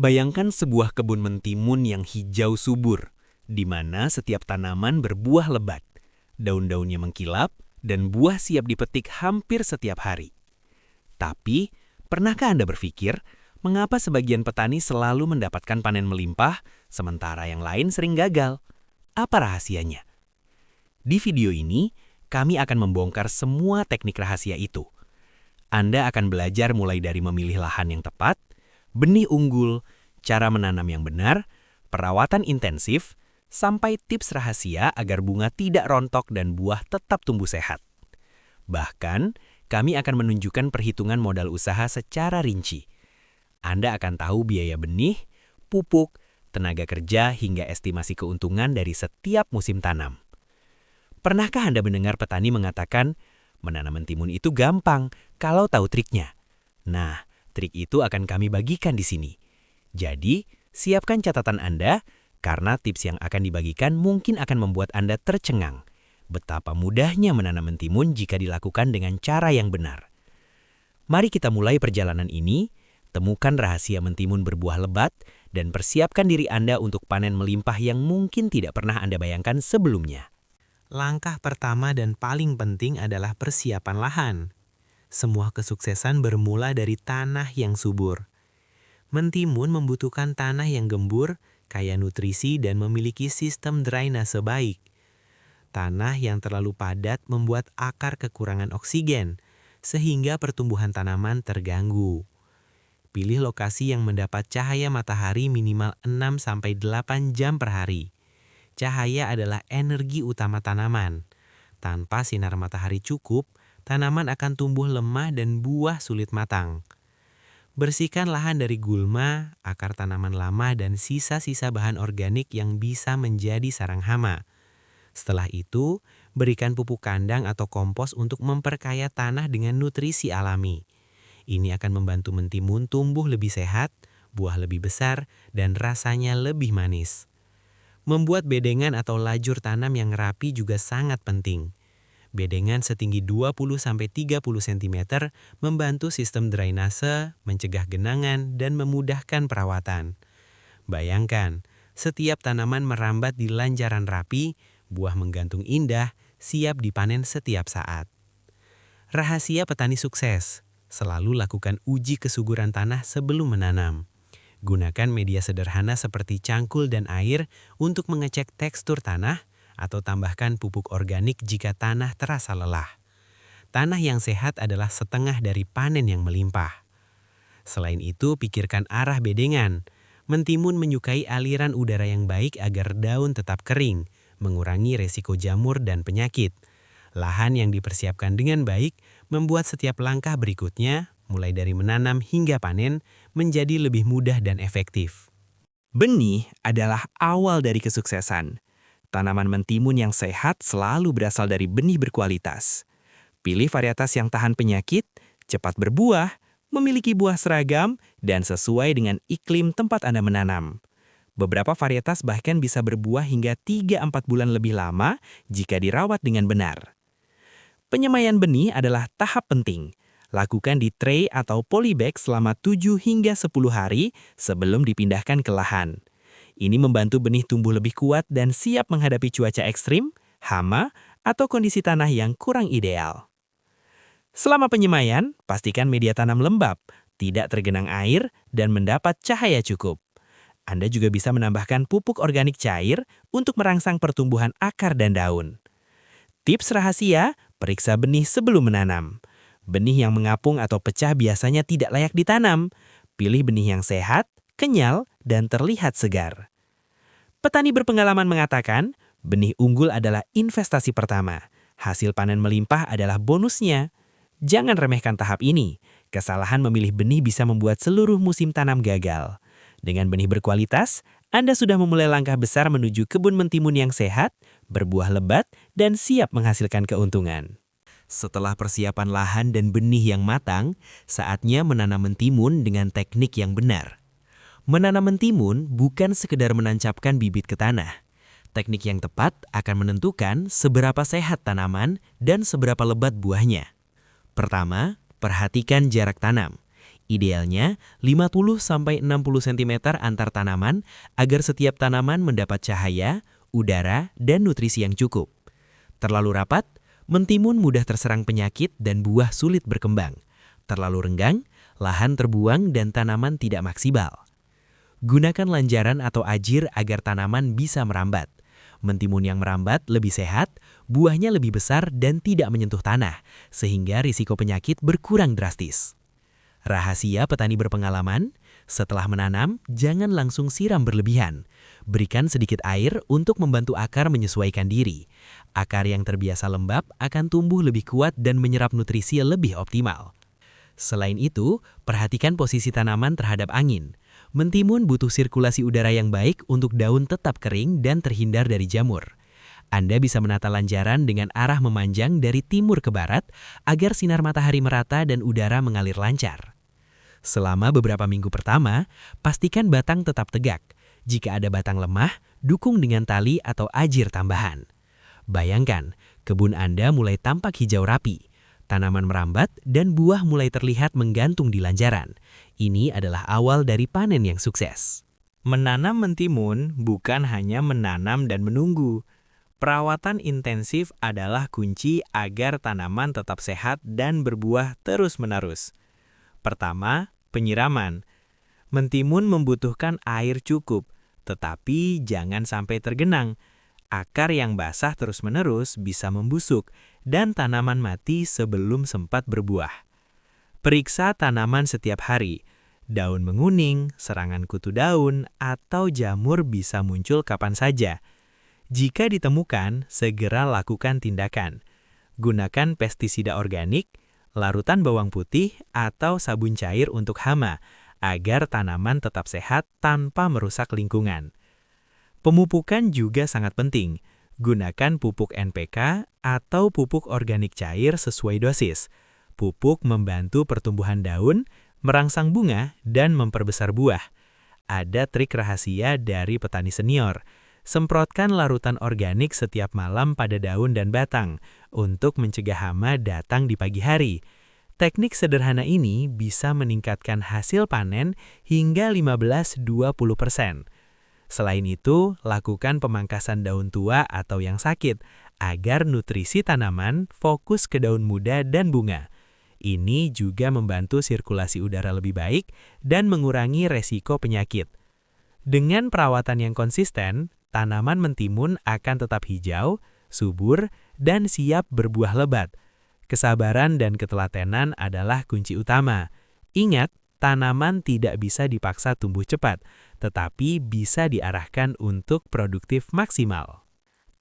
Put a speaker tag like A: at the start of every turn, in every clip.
A: Bayangkan sebuah kebun mentimun yang hijau subur, di mana setiap tanaman berbuah lebat, daun-daunnya mengkilap, dan buah siap dipetik hampir setiap hari. Tapi, pernahkah Anda berpikir, mengapa sebagian petani selalu mendapatkan panen melimpah, sementara yang lain sering gagal? Apa rahasianya? Di video ini, kami akan membongkar semua teknik rahasia itu. Anda akan belajar mulai dari memilih lahan yang tepat, benih unggul, cara menanam yang benar, perawatan intensif, sampai tips rahasia agar bunga tidak rontok dan buah tetap tumbuh sehat. Bahkan, kami akan menunjukkan perhitungan modal usaha secara rinci. Anda akan tahu biaya benih, pupuk, tenaga kerja, hingga estimasi keuntungan dari setiap musim tanam. Pernahkah Anda mendengar petani mengatakan, menanam mentimun itu gampang kalau tahu triknya? Nah, trik itu akan kami bagikan di sini. Jadi, siapkan catatan Anda, karena tips yang akan dibagikan mungkin akan membuat Anda tercengang. Betapa mudahnya menanam mentimun jika dilakukan dengan cara yang benar. Mari kita mulai perjalanan ini, temukan rahasia mentimun berbuah lebat, dan persiapkan diri Anda untuk panen melimpah yang mungkin tidak pernah Anda bayangkan sebelumnya.
B: Langkah pertama dan paling penting adalah persiapan lahan. Semua kesuksesan bermula dari tanah yang subur. Mentimun membutuhkan tanah yang gembur, kaya nutrisi dan memiliki sistem drainase baik. Tanah yang terlalu padat membuat akar kekurangan oksigen, sehingga pertumbuhan tanaman terganggu. Pilih lokasi yang mendapat cahaya matahari minimal 6-8 jam per hari. Cahaya adalah energi utama tanaman. Tanpa sinar matahari cukup, tanaman akan tumbuh lemah dan buah sulit matang. Bersihkan lahan dari gulma, akar tanaman lama, dan sisa-sisa bahan organik yang bisa menjadi sarang hama. Setelah itu, berikan pupuk kandang atau kompos untuk memperkaya tanah dengan nutrisi alami. Ini akan membantu mentimun tumbuh lebih sehat, buah lebih besar, dan rasanya lebih manis. Membuat bedengan atau lajur tanam yang rapi juga sangat penting. Bedengan setinggi 20-30 cm membantu sistem drainase, mencegah genangan, dan memudahkan perawatan. Bayangkan, setiap tanaman merambat di lanjaran rapi, buah menggantung indah, siap dipanen setiap saat. Rahasia petani sukses: selalu lakukan uji kesuburan tanah sebelum menanam. Gunakan media sederhana seperti cangkul dan air untuk mengecek tekstur tanah, atau tambahkan pupuk organik jika tanah terasa lelah. Tanah yang sehat adalah setengah dari panen yang melimpah. Selain itu, pikirkan arah bedengan. Mentimun menyukai aliran udara yang baik agar daun tetap kering, mengurangi resiko jamur dan penyakit. Lahan yang dipersiapkan dengan baik membuat setiap langkah berikutnya, mulai dari menanam hingga panen, menjadi lebih mudah dan efektif.
A: Benih adalah awal dari kesuksesan. Tanaman mentimun yang sehat selalu berasal dari benih berkualitas. Pilih varietas yang tahan penyakit, cepat berbuah, memiliki buah seragam, dan sesuai dengan iklim tempat Anda menanam. Beberapa varietas bahkan bisa berbuah hingga 3-4 bulan lebih lama jika dirawat dengan benar. Penyemaian benih adalah tahap penting. Lakukan di tray atau polybag selama 7 hingga 10 hari sebelum dipindahkan ke lahan. Ini membantu benih tumbuh lebih kuat dan siap menghadapi cuaca ekstrim, hama, atau kondisi tanah yang kurang ideal. Selama penyemaian, pastikan media tanam lembab, tidak tergenang air, dan mendapat cahaya cukup. Anda juga bisa menambahkan pupuk organik cair untuk merangsang pertumbuhan akar dan daun. Tips rahasia: periksa benih sebelum menanam. Benih yang mengapung atau pecah biasanya tidak layak ditanam. Pilih benih yang sehat, kenyal, dan terlihat segar. Petani berpengalaman mengatakan, benih unggul adalah investasi pertama. Hasil panen melimpah adalah bonusnya. Jangan remehkan tahap ini. Kesalahan memilih benih bisa membuat seluruh musim tanam gagal. Dengan benih berkualitas, Anda sudah memulai langkah besar menuju kebun mentimun yang sehat, berbuah lebat, dan siap menghasilkan keuntungan. Setelah persiapan lahan dan benih yang matang, saatnya menanam mentimun dengan teknik yang benar. Menanam mentimun bukan sekedar menancapkan bibit ke tanah. Teknik yang tepat akan menentukan seberapa sehat tanaman dan seberapa lebat buahnya. Pertama, perhatikan jarak tanam.
B: Idealnya 50-60 cm antar tanaman agar setiap tanaman mendapat cahaya, udara, dan nutrisi yang cukup. Terlalu rapat, mentimun mudah terserang penyakit dan buah sulit berkembang. Terlalu renggang, lahan terbuang dan tanaman tidak maksimal. Gunakan lanjaran atau ajir agar tanaman bisa merambat. Mentimun yang merambat lebih sehat, buahnya lebih besar dan tidak menyentuh tanah, sehingga risiko penyakit berkurang drastis. Rahasia petani berpengalaman, setelah menanam, jangan langsung siram berlebihan. Berikan sedikit air untuk membantu akar menyesuaikan diri. Akar yang terbiasa lembab akan tumbuh lebih kuat dan menyerap nutrisi lebih optimal. Selain itu, perhatikan posisi tanaman terhadap angin. Mentimun butuh sirkulasi udara yang baik untuk daun tetap kering dan terhindar dari jamur. Anda bisa menata lanjaran dengan arah memanjang dari timur ke barat agar sinar matahari merata dan udara mengalir lancar. Selama beberapa minggu pertama, pastikan batang tetap tegak. Jika ada batang lemah, dukung dengan tali atau ajir tambahan. Bayangkan, kebun Anda mulai tampak hijau rapi. Tanaman merambat dan buah mulai terlihat menggantung di lanjaran. Ini adalah awal dari panen yang sukses.
A: Menanam mentimun bukan hanya menanam dan menunggu. Perawatan intensif adalah kunci agar tanaman tetap sehat dan berbuah terus-menerus. Pertama, penyiraman. Mentimun membutuhkan air cukup, tetapi jangan sampai tergenang. Akar yang basah terus-menerus bisa membusuk dan tanaman mati sebelum sempat berbuah. Periksa tanaman setiap hari. Daun menguning, serangan kutu daun, atau jamur bisa muncul kapan saja. Jika ditemukan, segera lakukan tindakan. Gunakan pestisida organik, larutan bawang putih, atau sabun cair untuk hama, agar tanaman tetap sehat tanpa merusak lingkungan. Pemupukan juga sangat penting. Gunakan pupuk NPK atau pupuk organik cair sesuai dosis. Pupuk membantu pertumbuhan daun, merangsang bunga, dan memperbesar buah. Ada trik rahasia dari petani senior. Semprotkan larutan organik setiap malam pada daun dan batang untuk mencegah hama datang di pagi hari. Teknik sederhana ini bisa meningkatkan hasil panen hingga 15-20%. Selain itu, lakukan pemangkasan daun tua atau yang sakit agar nutrisi tanaman fokus ke daun muda dan bunga. Ini juga membantu sirkulasi udara lebih baik dan mengurangi resiko penyakit. Dengan perawatan yang konsisten, tanaman mentimun akan tetap hijau, subur, dan siap berbuah lebat. Kesabaran dan ketelatenan adalah kunci utama. Ingat, tanaman tidak bisa dipaksa tumbuh cepat, tetapi bisa diarahkan untuk produktif maksimal.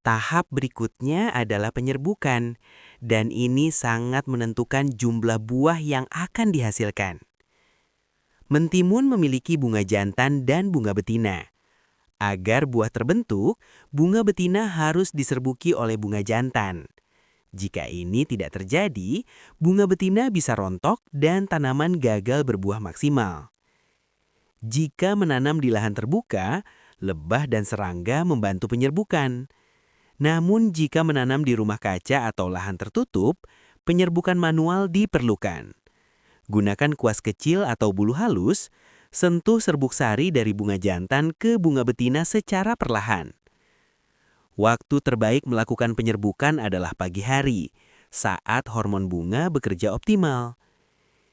A: Tahap berikutnya adalah penyerbukan, dan ini sangat menentukan jumlah buah yang akan dihasilkan. Mentimun memiliki bunga jantan dan bunga betina. Agar buah terbentuk, bunga betina harus diserbuki oleh bunga jantan. Jika ini tidak terjadi, bunga betina bisa rontok dan tanaman gagal berbuah maksimal. Jika menanam di lahan terbuka, lebah dan serangga membantu penyerbukan. Namun jika menanam di rumah kaca atau lahan tertutup, penyerbukan manual diperlukan. Gunakan kuas kecil atau bulu halus, sentuh serbuk sari dari bunga jantan ke bunga betina secara perlahan. Waktu terbaik melakukan penyerbukan adalah pagi hari, saat hormon bunga bekerja optimal.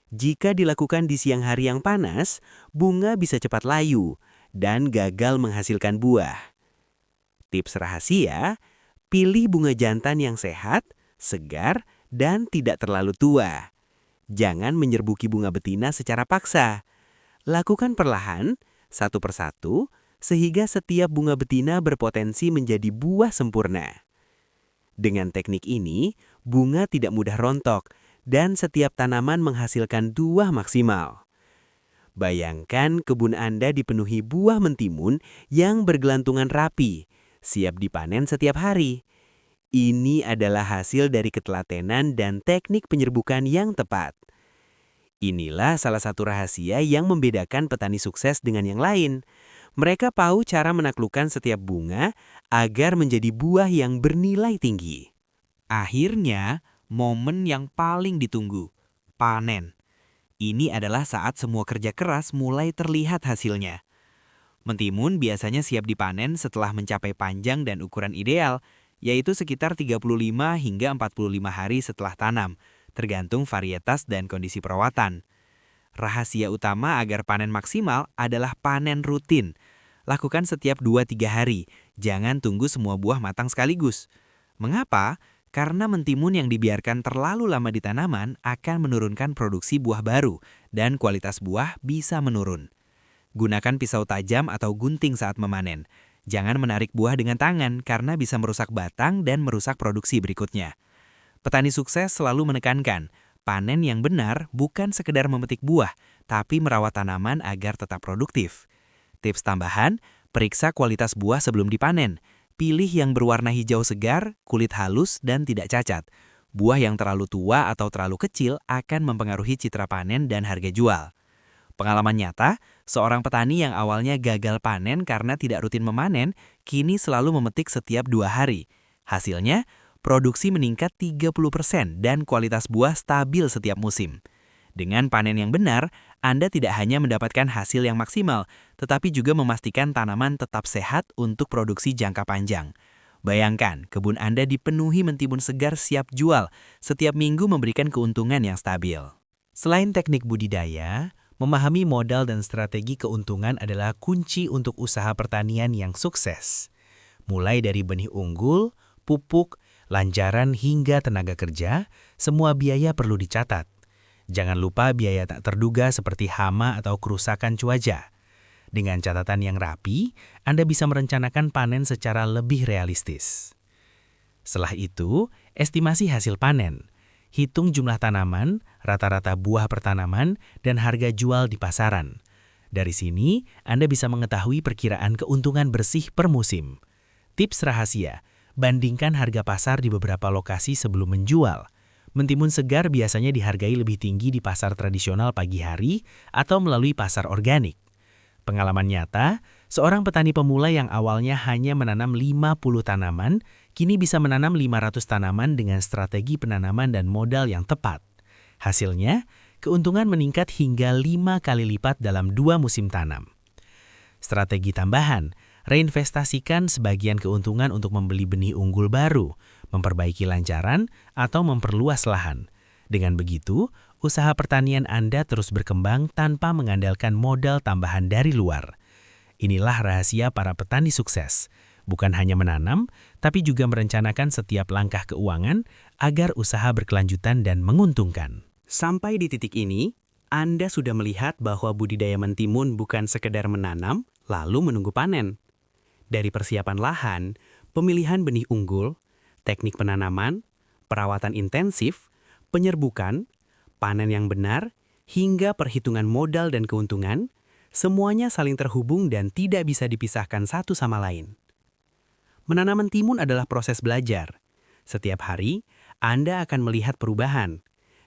A: Jika dilakukan di siang hari yang panas, bunga bisa cepat layu dan gagal menghasilkan buah. Tips rahasia, pilih bunga jantan yang sehat, segar, dan tidak terlalu tua. Jangan menyerbuki bunga betina secara paksa. Lakukan perlahan, satu persatu, sehingga setiap bunga betina berpotensi menjadi buah sempurna. Dengan teknik ini, bunga tidak mudah rontok dan setiap tanaman menghasilkan buah maksimal. Bayangkan kebun Anda dipenuhi buah mentimun yang bergelantungan rapi, siap dipanen setiap hari. Ini adalah hasil dari ketelatenan dan teknik penyerbukan yang tepat. Inilah salah satu rahasia yang membedakan petani sukses dengan yang lain. Mereka tahu cara menaklukkan setiap bunga agar menjadi buah yang bernilai tinggi. Akhirnya, momen yang paling ditunggu, panen. Ini adalah saat semua kerja keras mulai terlihat hasilnya. Mentimun biasanya siap dipanen setelah mencapai panjang dan ukuran ideal, yaitu sekitar 35 hingga 45 hari setelah tanam, tergantung varietas dan kondisi perawatan. Rahasia utama agar panen maksimal adalah panen rutin. Lakukan setiap 2-3 hari, jangan tunggu semua buah matang sekaligus. Mengapa? Karena mentimun yang dibiarkan terlalu lama di tanaman akan menurunkan produksi buah baru dan kualitas buah bisa menurun. Gunakan pisau tajam atau gunting saat memanen. Jangan menarik buah dengan tangan karena bisa merusak batang dan merusak produksi berikutnya. Petani sukses selalu menekankan, panen yang benar bukan sekedar memetik buah, tapi merawat tanaman agar tetap produktif. Tips tambahan, periksa kualitas buah sebelum dipanen. Pilih yang berwarna hijau segar, kulit halus, dan tidak cacat. Buah yang terlalu tua atau terlalu kecil akan mempengaruhi citra panen dan harga jual. Pengalaman nyata, seorang petani yang awalnya gagal panen karena tidak rutin memanen, kini selalu memetik setiap 2 hari. Hasilnya, produksi meningkat 30% dan kualitas buah stabil setiap musim. Dengan panen yang benar, Anda tidak hanya mendapatkan hasil yang maksimal, tetapi juga memastikan tanaman tetap sehat untuk produksi jangka panjang. Bayangkan, kebun Anda dipenuhi mentimun segar siap jual, setiap minggu memberikan keuntungan yang stabil. Selain teknik budidaya, memahami modal dan strategi keuntungan adalah kunci untuk usaha pertanian yang sukses. Mulai dari benih unggul, pupuk, lanjaran hingga tenaga kerja, semua biaya perlu dicatat. Jangan lupa biaya tak terduga seperti hama atau kerusakan cuaca. Dengan catatan yang rapi, Anda bisa merencanakan panen secara lebih realistis. Setelah itu, estimasi hasil panen. Hitung jumlah tanaman, rata-rata buah per tanaman, dan harga jual di pasaran. Dari sini, Anda bisa mengetahui perkiraan keuntungan bersih per musim. Tips rahasia, bandingkan harga pasar di beberapa lokasi sebelum menjual. Mentimun segar biasanya dihargai lebih tinggi di pasar tradisional pagi hari atau melalui pasar organik. Pengalaman nyata, seorang petani pemula yang awalnya hanya menanam 50 tanaman, kini bisa menanam 500 tanaman dengan strategi penanaman dan modal yang tepat. Hasilnya, keuntungan meningkat hingga 5 kali lipat dalam 2 musim tanam. Strategi tambahan, reinvestasikan sebagian keuntungan untuk membeli benih unggul baru, memperbaiki lancaran, atau memperluas lahan. Dengan begitu, usaha pertanian Anda terus berkembang tanpa mengandalkan modal tambahan dari luar. Inilah rahasia para petani sukses. Bukan hanya menanam, tapi juga merencanakan setiap langkah keuangan agar usaha berkelanjutan dan menguntungkan. Sampai di titik ini, Anda sudah melihat bahwa budidaya mentimun bukan sekedar menanam, lalu menunggu panen. Dari persiapan lahan, pemilihan benih unggul, teknik penanaman, perawatan intensif, penyerbukan, panen yang benar, hingga perhitungan modal dan keuntungan, semuanya saling terhubung dan tidak bisa dipisahkan satu sama lain. Menanam mentimun adalah proses belajar. Setiap hari, Anda akan melihat perubahan.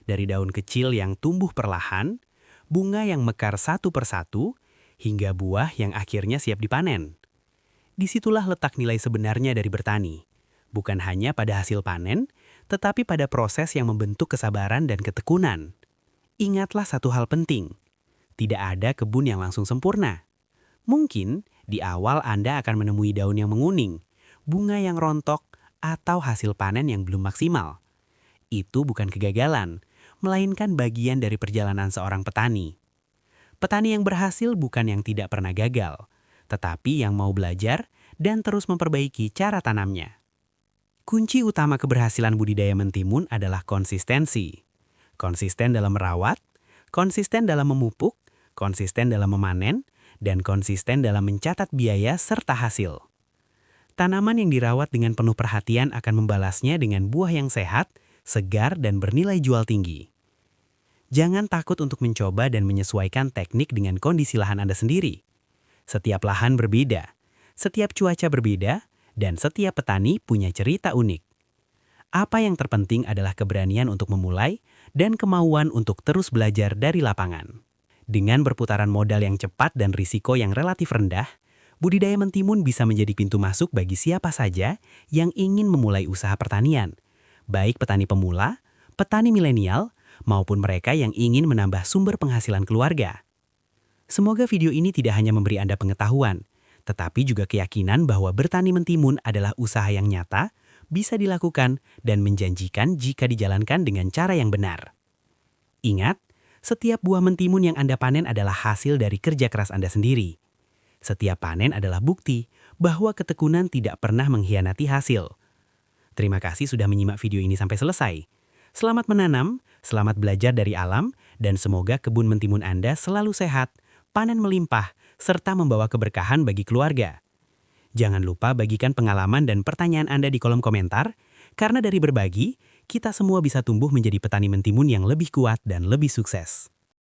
A: Dari daun kecil yang tumbuh perlahan, bunga yang mekar satu persatu, hingga buah yang akhirnya siap dipanen. Disitulah letak nilai sebenarnya dari bertani. Bukan hanya pada hasil panen, tetapi pada proses yang membentuk kesabaran dan ketekunan. Ingatlah satu hal penting, tidak ada kebun yang langsung sempurna. Mungkin di awal Anda akan menemui daun yang menguning, bunga yang rontok, atau hasil panen yang belum maksimal. Itu bukan kegagalan, melainkan bagian dari perjalanan seorang petani. Petani yang berhasil bukan yang tidak pernah gagal, tetapi yang mau belajar dan terus memperbaiki cara tanamnya. Kunci utama keberhasilan budidaya mentimun adalah konsistensi. Konsisten dalam merawat, konsisten dalam memupuk, konsisten dalam memanen, dan konsisten dalam mencatat biaya serta hasil. Tanaman yang dirawat dengan penuh perhatian akan membalasnya dengan buah yang sehat, segar, dan bernilai jual tinggi. Jangan takut untuk mencoba dan menyesuaikan teknik dengan kondisi lahan Anda sendiri. Setiap lahan berbeda, setiap cuaca berbeda, dan setiap petani punya cerita unik. Apa yang terpenting adalah keberanian untuk memulai dan kemauan untuk terus belajar dari lapangan. Dengan berputaran modal yang cepat dan risiko yang relatif rendah, budidaya mentimun bisa menjadi pintu masuk bagi siapa saja yang ingin memulai usaha pertanian, baik petani pemula, petani milenial,
C: maupun mereka yang ingin menambah sumber penghasilan keluarga. Semoga video ini tidak hanya memberi Anda pengetahuan, tetapi juga keyakinan bahwa bertani mentimun adalah usaha yang nyata, bisa dilakukan, dan menjanjikan jika dijalankan dengan cara yang benar. Ingat, setiap buah mentimun yang Anda panen adalah hasil dari kerja keras Anda sendiri. Setiap panen adalah bukti bahwa ketekunan tidak pernah mengkhianati hasil. Terima kasih sudah menyimak video ini sampai selesai. Selamat menanam, selamat belajar dari alam, dan semoga kebun mentimun Anda selalu sehat, panen melimpah, serta membawa keberkahan bagi keluarga. Jangan lupa bagikan pengalaman dan pertanyaan Anda di kolom komentar, karena dari berbagi, kita semua bisa tumbuh menjadi petani mentimun yang lebih kuat dan lebih sukses.